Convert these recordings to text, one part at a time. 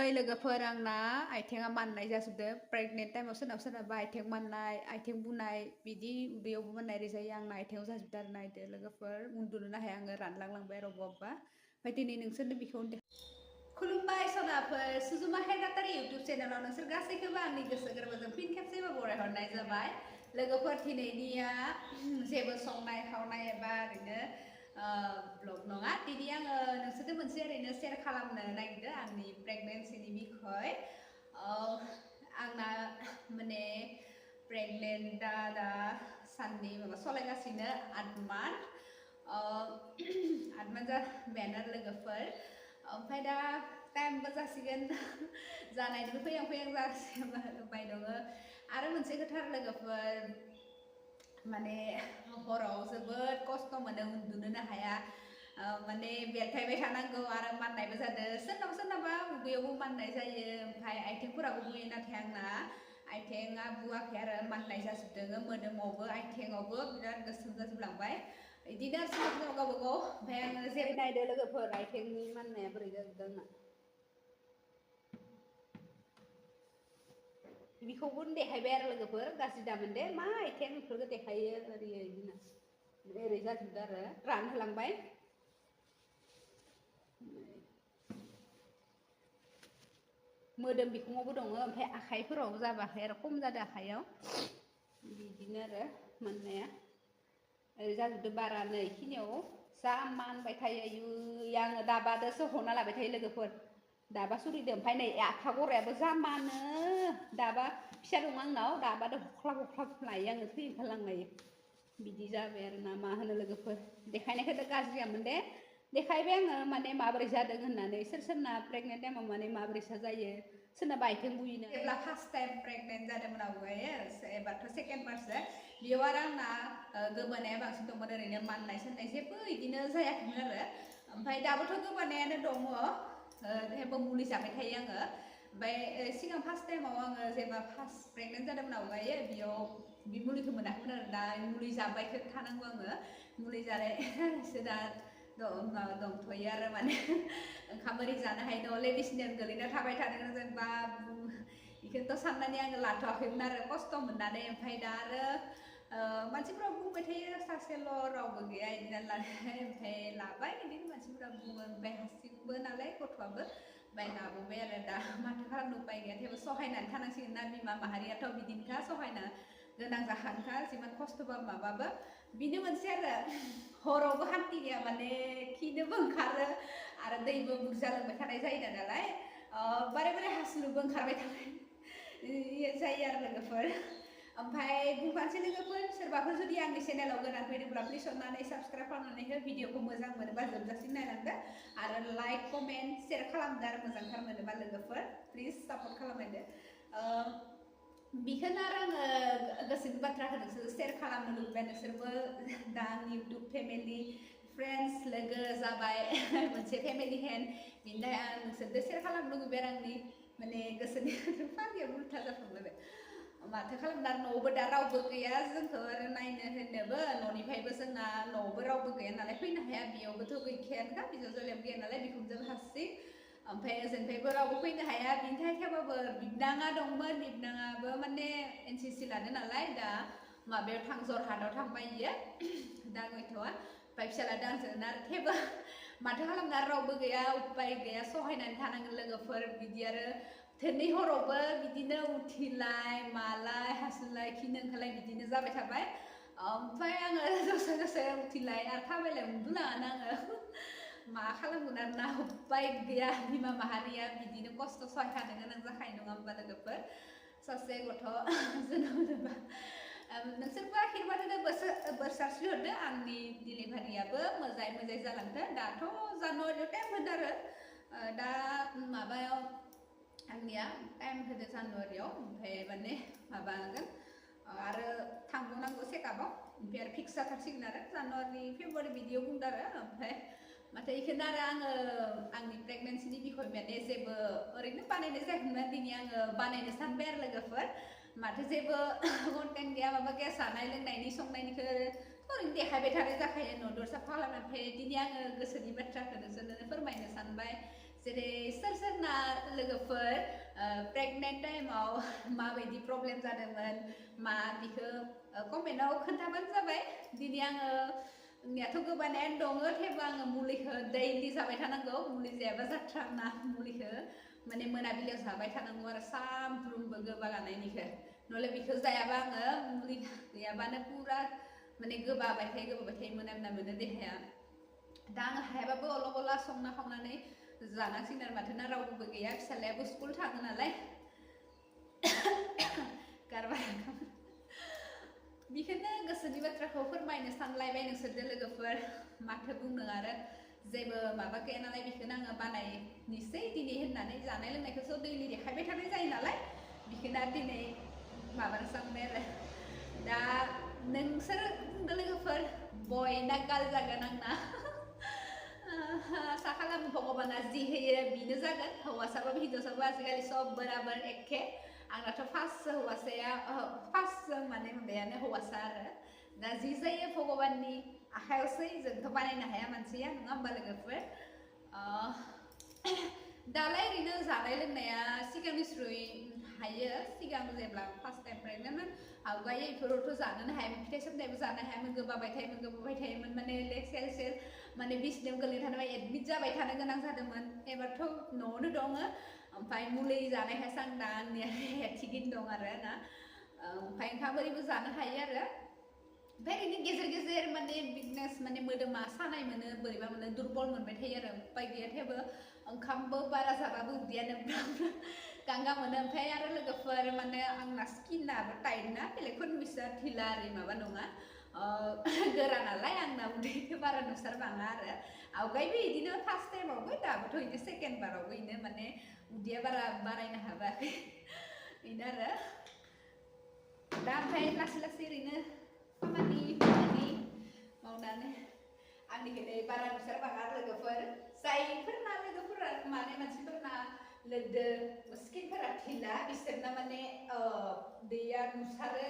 दिनै लोगोफोर आंना आथिङा माननाय जाजोबदों प्रेगनेन्ट टाइमाव सोरनाबा आथिं माननाय आथिं बुनाय बिदि उदैयावबो माननाय जायो आंना आथिङाव जाजोबदों आरो नायदो लोगोफोर उन्दुनोनो हाया आङो रानलांलांबाय आरो अबेबा ओमफ्राय दिनै नोंसोरनो बेखौनो खुलुमबाय सनाफोर सुजुमा हेगातारि इउटुब चेनेलाव नोंसोर गासैखौबो आंनि गोसो गोरबोजों फिन खेबसेबो बरायहरनाय जाबाय लोगोफोर दिनैनिया जेबो संनाय खावनाय एबा ओरैनो ब्लग नङा दिनै आङो नोंसोरजों मोनसे ओरैनो शेयार खालामनो नागिरदों आंनि प्रेगनेन्सिनि बिखय आंना माने प्रेगनेन्टआ दा साननै माबा सलायगासिनो 8 मान्थ जाबायानो आरो लोगोफोर ओमफ्राय दा टाइमबो जासिगोन जानायनिबो फैहां जाबाय दङ आरो मोनसे खोथा लोगोफोर माने हराव जोबोद खस्थ' मोनो उन्दुनोनो हाया माने बेलथायबाय थानांगौ आरो माननायबो जादों सोरनाबा उदैयावबो माननाय जायो ओमफ्राय आथिंफोराबो बुयो नाथाय आंना आथिङा बुवाखै आरो माननाय जाजोबदों मोदोमावबो आथिङावबो बिराद गोसोम जाजोबलांबाय बिदिनो गावबा गाव ओमफ्राय आङो जेबो नायदो लोगोफोर आथिंनि माननाया बोरै जाजोबदों आंना बिखौबो देखायबाय आरो लोगोफोर गाज्रि दामोन दे मा आथिं बेफोरखौ देखायो ओरैनो ओरै जाजोबदों आरो रानहोलांबाय मोदोम बिखुङावबो दङ ओमफ्राय आखाइफोरावबो जाबाखै आरो खम जादों आखाइयाव बिदिनो आरो माननाया ओरै जाजोबदों बारा नै इखिनियाव जा मानबाय थायो आङो दाबादोसो हना लाबाय थायो लोगोफोर दाबा सुरिदों ओमफ्राय नै आफा गरायाबो जा मानो दाबा फिसा दं आंनाव दाबादो हख्लाब लायो आङो थै ओंखारलांलायो बिदि जाबाय आरो ना मा होनो लोगोफोर देखायनायखौथ' गाज्रियामोन दे देखायबाय आङो माने माबोरै जादों होननानै सोरना प्रेगनेन्ट टाइमाव माने माबोरैसा जायो सोरनाबा आथिं बुयोनो जेब्ला फार्स्ट टाइम प्रेगनेन्ट जादोंमोन आवगायो एबारथ' सेकेन्ड बारसो बेयाव आरो आंना गोबानाया बांसिन दंमोन ओरैनो माननाय साननाय जेबो बिदिनो जायाखैमोन आरो ओमफ्राय दाबोथ' गोबानायानो दङ जेबो मुलि जाबाय थायो आङो ओमफ्राय सिगां फार्स्ट टाइमाव आङो जेब्ला फार्स्ट प्रेगनेन्ट जादोंमोन आवगायो बेयाव बे मुलिखौ मोनाखैमोन आरो दा मुलि जाबाय थानांगौ आङो मुलि जानायसो दा दंथ'यो आरो माने ओंखाम ओरै जानो हायो न' लेडिसनियाव गोलैना थाबाय थानो गोनां जेनेबा बेखौथ' साननानै आङो लाथ'वाखैमोन आरो खस्थ' मोननानै ओमफ्राय दा आरो मानसिफ्रा बुंबाय थायो सासेल' रावबो गैया बिदि लानाय ओमफ्राय लाबाय बिदिनो मानसिफ्रा बुङो ओमफ्राय हारसिंबो नालाय गथ'आबो ओमफ्राय लाबोबाय आरो दा माथो खालामनो उपाय गैया थेवबो सहायनानै थानांसिगोन ना बिमा माहारियाथ' बिदिनोखा सहायनो गोनां जाखानोखा जिमान खस्थ'बा माबाबो बेनो मोनसे आरो हरावबो हान्थि गैया माने खिनोबो ओंखारो आरो दैबो बुरजा लोंबाय थानाय जायो नालाय बारे हासुनोबो ओंखारबाय थानाय जायो आरो लोगोफोर ओमफ्राय बुंफानोसै लोगोफोर सोरबाफोर जुदि आंनि चेनेलाव गोदान फैदोंब्ला प्लिज अननानै साबस्क्राइब खालामनानै हो भिडिअखौ मोजां मोनोबा जोबजासिम नायलांदो आरो लाइक कमेन्ट शेयार खालामदो आरो मोजांथार मोनोबा लोगोफोर प्लिज सापर्ट खालामदो बेखौनो आरो आङो गोसोनि बाथ्राखौ नोंसोर शेयार खालामनो लुबैबाय नोंसोरबो दा आंनि इउटुब फेमिलि फ्रेन्ड्स लोगो जाबाय मोनसे फेमिलि हेन्ड बिनि थाखाय आं नोंसोरजों शेयार खालामनो लुबैबाय आरो आंनि माने गोसोनि फारियाव उल्था जाफ्लांलायबाय माथो खालामनो आरो न'आवबो दा रावबो गैया जोंखौ आरो नायनो होनोबो न'निफ्रायबो जोंना न'आवबो रावबो गैया नालाय फैनो हाया बेयावबोथ' गैखायानोखा बिजावजालियाबो गैया नालाय बिखुनजो हारसिं ओमफ्राय ओजोंनिफ्रायबो रावबो फैनो हाया बिनि थाखाय थेवबाबो बिबनाङा दंमोन बिबनाङाबो माने NCC लादो नालाय दा माबायाव जरहाटआव थांबाय इयो दा गैथ'आ ओमफ्राय फिसाला आंजोंनो आरो थेवबो माथो खालामनो आरो रावबो गैया उपाय गैया सहायनानै थानांगोन लोगोफोर बिदि आरो थोरनै हरावबो बिदिनो उथिलाय मालाय हासुलाय खिनो ओंखारलाय बिदिनो जाबाय थाबाय ओमफ्राय आङो दसे उथिलाय आरो थाबायलाय उन्दुलाङानो आङो मा खालामगोन आरो ना उपाय गैया बिमा माहारिया बिदिनो खस्थ' सहायखानो गोनां जाखायो नङा होमबा लोगोफोर सासे गथ' जोनोम होनोबा नोंसोरबो आखिरबाद होदो बोर सारस्रि हरदो आंनि डिलिभारियाबो मोजाङै जालांथों दाथ' जानुवारियाव टाइम होदो आरो दा माबायाव आंनिया टाइम होदो जानुवारियाव ओमफ्राय माने माबागोन आरो थांबावनांगौ चेकआपआव ओमफ्राय आरो फिक्स जाथारसिगोन आरो जानुवारि फेब्रुवारि बिदियाव बुंदों आरो ओमफ्राय माथो बेखौनो आरो आङो आंनि प्रेगनेन्सिनि बिखय माने जेबो ओरैनो बानायनाय जायाखैमोन दिनै आङो बानायनो सानबाय आरो लोगोफोर माथो जेबो कन्टेन्ट गैया माबा गैया जानाय लोंनायनि संनायनिखौ ओरैनो देखायबाय थानाय जाखायो न' दर साफा खालामनानै ओमफ्राय दिनै आङो गोसोनि बाथ्राखौ नोंसोरनो फोरमायनो सानबाय जेरै सोरना लोगोफोर प्रेगनेन्ट टाइमाव माबायदि प्रब्लेम जादोंमोन मा बिखौ कमेन्टआव खोन्थाबानो जाबाय दिनै आङो आंनियाथ' गोबानायानो दङ थेवबो आङो मुलिखौ दैलि जाबाय थानांगौ मुलि जायाबा जाथ्राना मुलिखौ माने मोनाबिलियाव जाबाय थानांगौ आरो सानफ्रोमबो गोबा गानायनिखौ नहले बिखौ जायाबा आङो मुलि गैयाबानो पुरा माने गोबाबाय थायो मोना मोनो देहाया दा आङो हायाबाबो अलग अला संना खावनानै जानांसिगोन आरो माथोना रावबो गैया फिसालायाबो स्कुल थाङो नालाय गारबाय बेखौनो गोसोनि बाथ्राखौ फोरमायनो सानलायबाय नोंसोरजों लोगोफोर माथो बुंनो आरो जेबो माबा गैया नालाय बेखौनो आङो बानायनोसै दिनै होननानै जानाय लोंनायखौसो दैलि देखायबाय थानाय जायो नालाय बेखौनो दिनै माबानो सानबाय आरो दा नोंसोर बुंदो लोगोफोर बय ना गाल जागोन आंना आसा खालामो भगबाना जि होयो बिनो जागोन हौवासाबाबो हिनजावसाबाबो आजिखालि सब बराबर एखे आंनाथ' फार्स्ट हौवासाया फार्स्ट माने माबायानो हौवासा आरो दा जि जायो भगबाननि आखायावसै जोंथ' बानायनो हाया मानसिया नङा होमबा लोगोफोर दालाय ओरैनो जानाय लोंनाया सिगांनिस्रुइ हायो सिगां जेब्ला फार्स्ट टाइम प्रेगनेन्टमोन आवगायो बेफोरावथ' जानोनो हायामोन फिथाइ सामथाइबो जानो हायामोन गोबाबाय थायोमोन माने लेग सेल सेल माने बिसिनायाव गोलैना थानाय एडमिट जाबाय थानो गोनां जादोंमोन एबारथ' न'आवनो दङ ओमफ्राय मुलि जानायखायसो आं दा आंनिया थिगैनो दं आरो ना ओमफ्राय ओंखाम ओरैबो जानो हायो आरो ओमफ्राय ओरैनो गेजेर गेजेर माने बिगनेस माने मोदोमा सानाय मोनो बोरैबा मोनो दुरबल मोनबाय थायो आरो उपाय गैया थेवबो ओंखामबो बारा जाबाबो उदैयानो गांगा मोनो ओमफ्राय आरो लोगोफोर माने आंना स्किनाबो टाइट ना बेलेगफोरनि बिसा ढिला ओरै माबा नङा गोरा नालाय आंना उदैखौ बारा नुसारबाङा आरो आवगायबो बिदिनो फार्स्ट टाइमावबो दाबोथ' बिदिनो सेकेन्ड बारावबो बिदिनो माने उदैया बारा बारायनो हाबाखै बेनो आरो दा ओमफ्राय लासै लासै ओरैनो खामानि मावनानै आंनिखौनो बारा नुसारबाङा लोगोफोर जायफोरना लोगोफोरा माने मानसिफोरना लोदो स्किनफोरा ढिला बिसोरना माने दैया नुसारो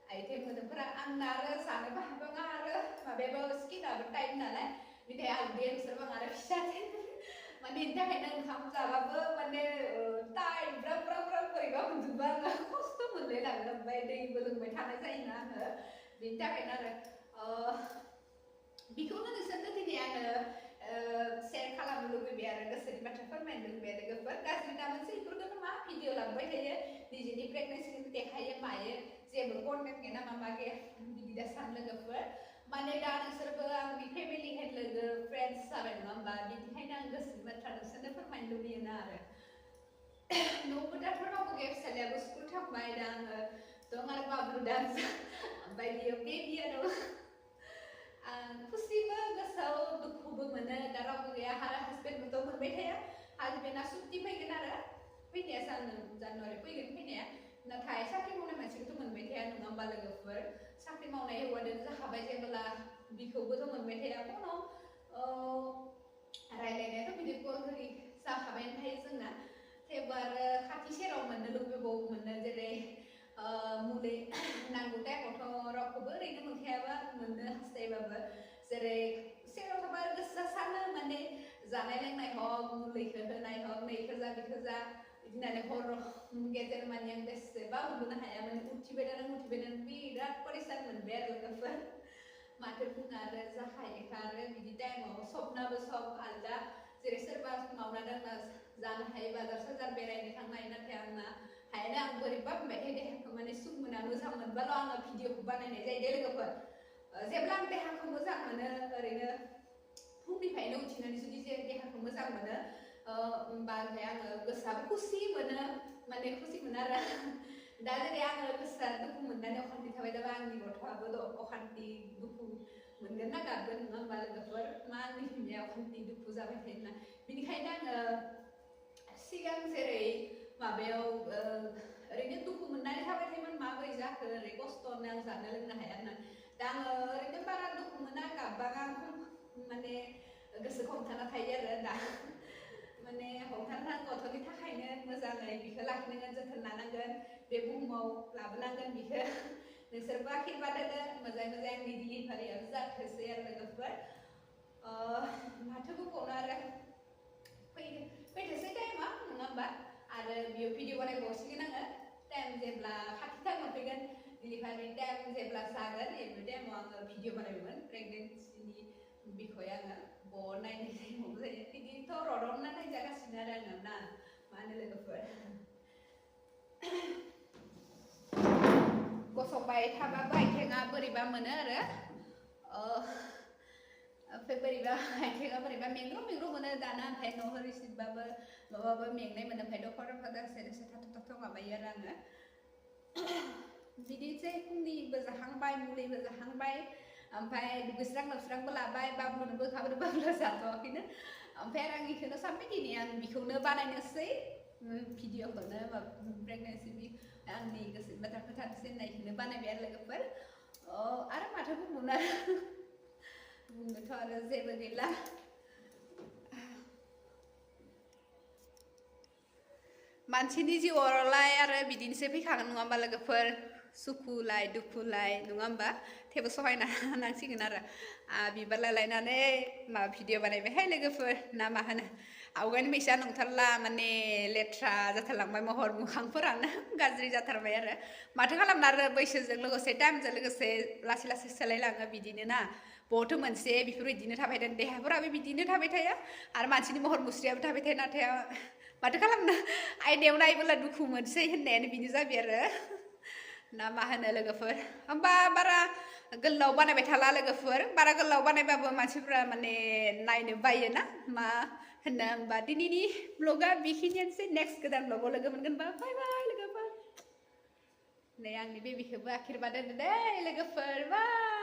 आइथें मोदोमफोरा आंना आरो जानोबो हाबाङा आरो माबायाबो स्किनाबो टाइट नालाय बिनिखाय आं दैया नुसारबाङा आरो फिसा माने बेनि थाखायनो ओंखाम जाबाबो माने टाइट ब्राब ब्राब ब्राब बोरैबा मोनजोबो आङो खस्थ' मोनलायलाङो ओमफ्राय दैबो लोंबाय थानाय जायोना आङो बेनि थाखायनो आरो बेखौनो नोंसोरनो दिनै आङो शेयार खालामनो लुबैबाय आरो गोसोनि बाथ्रा फोरमायनो लुबैबाय लोगोफोर गाज्रि दामोनसै बेफोरखौनो मा भिडिअ लांबाय थायो निजेनि प्रेगनेन्सिखौ देखायो मायो जेबो कन्टेन्ट गैया मा गैया बिदि दा सान लोगोफोर माने दा नोंसोरबो आंनि फेमिलि हेड लोगो फ्रेन्ड्स जाबाय नङा होमबा बिनिखायनो आं गोसोनि बाथ्रा नोंसोरनो फोरमायनो लुबैयोना आरो न'आवबो दाथ' रावबो गैया फिसालायाबो स्कुल थांबाय दा आङो दं आरो बाबु डान्स ओमफ्राय बेयो बेबिया दं खुसिबो गोसोआव दुखुबो मोनो दा रावबो गैया आरो हासबेन्डबोथ' मोनबाय थाया हासबेन्डआ सुट्टि फैगोन आरो फैनाया जानुवारि फैगोन फैनाया नाथाय साख्रि मावनाय मानसिखौथ' मोनबाय थाया नङा होमबा लोगोफोर साख्रि मावनाय हौवाजों जाखाबाय जेब्ला बिखौबोथ' मोनबाय थाया फनाव रायलायनायाथ' भिडिअ कल ओरै जाखाबायानो थायो जोंना थेवबो आरो खाथि सेराव मोननो लुबैबावो जेरै मुलि नांगौ टाइमावथ' रावखौबो ओरैनो मोनखायाबा मोननो हास्थायबाबो जेरै सेराव थाबा गोसो सानो माने जानाय लोंनाय हक मुलिखौ होनाय हक नैखौ जा बेखौ जा बिदिनो हर गेजेर मानि आं बेसेबा उन्दुनो हायामोन उथिबाय थादों बिराद परिसान मोनबाय आरो लोगोफोर माथो बुङो आरो जाखायोखा आरो बिदि टाइमाव सबनाबो सब आलदा जेरै सोरबा मावना दांना जानो हायो बाजार साजार बेरायनो थांनाय नाथाय आंना हायानो आं बोरैबा बुंबाय थायो देहाखौ माने सुख मोना मोजां मोनबाल' आङो भिडिअखौ बानायनाय जायो दे लोगोफोर जेब्ला आं देहाखौ मोजां मोनो ओरैनो फुंनिफ्रायनो उथिनानै जुदि जे देहाखौ मोजां मोनो होमबा ओमफ्राय आङो गोसोआबो खुसि मोनो माने खुसि मोनो आरो दा जेरै आङो गोसोआ दुखु मोननानै अखान्थि थाबाय थाबा आंनि गथ'आबो अखान्थि दुखु मोनगोन ना गाबगोन नङा होमबा लोगोफोर मा आंनि बिमाया अखान्थि दुखु जाबाय थायोना बेनिखायनो आङो सिगां जेरै माबायाव ओरैनो दुखु मोननानै थाबाय थायोमोन माबोरै जाखो ओरै खस्थ'नो आं जानो लोंनो हाया होनना दा आङो ओरैनो बारा दुखु मोना गाबबाङा माने गोसोखौ हमथाना थायो आरो दा माने हमथाना गथ'नि थाखायनो मोजाङै बिखौ लाखिनांगोन जोथोन लानांगोन बे बुहुमाव लाबोनांगोन बिखौ नोंसोरबो आखिरबाद होदो मोजाङै मोजां आंनि डिलिभारियाबो जाथोंसै आरो लोगोफोर माथो बुंबावनो आरो फैथोसै टाइमा नङा होमबा आरो बेयाव भिडिअ बानायबावसिगोन आङो टाइम जेब्ला खाथि टाइम मोनफैगोन डिलिभारि टाइम जेब्ला जागोन बे टाइमाव आङो भिडिअ बानायगोन प्रेगनेन्सिनि बिखय आङो ब नायनाय टाइमाव जायो बिदिथ' रदनना नायजागासिनो आरो आङो ना मा होनो लोगोफोर गसंबाय थाबाबो आथिङा बोरैबा मोनो आरो ओमफ्राय बोरैबा आथिङा बोरैबा मेंग्रु मेंग्रु मोनो दाना ओमफ्राय न'आव रिसिभबाबो माबाबो मेंनाय मोनो ओमफ्राय डक्टरफोरा दसे दसे थाथ' माबायो आरो आङो बिदिनोसै फुंनिबो जाखांबाय मुलिबो जाखांबाय ओमफ्राय दुगैस्रां लोबस्रांबो लाबाय बाबुनोबो ओंखामबो बाबुला जाथ'वाखैनो ओमफ्राय आरो आं बेखौनो सानबाय दिनै आं बेखौनो बानायनोसै भिडिअखौनो प्रेगनेन्सिनि आंनि गोसो बाथ्रा खोथानोसै होननायखौनो बानायबाय आरो लोगोफोर आरो माथो बुंबावनो बुंनोथ' आरो जेबो गैला मानसिनि जिउआवलाय आरो बिदिनोसै फैखागोन नङा होमबा लोगोफोर सुखुलाय दुखुलाय नङा होमबा थेवबो सहायना नांसिगोन आरो बिबार लायनानै माबा भिडिअ बानायबायहाय लोगोफोर ना मा होनो आवगायनि फैसा नंथारला माने लेथ्रा जाथारलांबाय महर मोखांफोरानो गाज्रि जाथारबाय आरो माथो खालामनो आरो बैसोजों लोगोसे टाइमजों लोगोसे लासै लासै सोलायलाङो बिदिनो ना बहुथ मोनसे बेफोरबायदिनो थाबाय थायो देहाफोराबो बिदिनो थाबाय थायो आरो मानसिनि महर मुस्रियाबो थाबाय थायो नाथाय माथो खालामनो आयनायाव नायबोला दुखु मोनसै होननायानो बिनो जाबाय आरो ना मा होनो लोगोफोर होमबा बारा गोलाव बानायबाय थाला लोगोफोर बारा गोलाव बानायबाबो मानसिफ्रा माने नायनो बायोना मा होनो होमबा दिनैनि ब्लगा बेखिनियानोसै नेक्स्ट गोदान ब्लगाव लोगो मोनगोनबा बाय बाय लोगोफोर नै आंनि बेबिखौबो आखिरबा दोनदो दे लोगोफोर बाय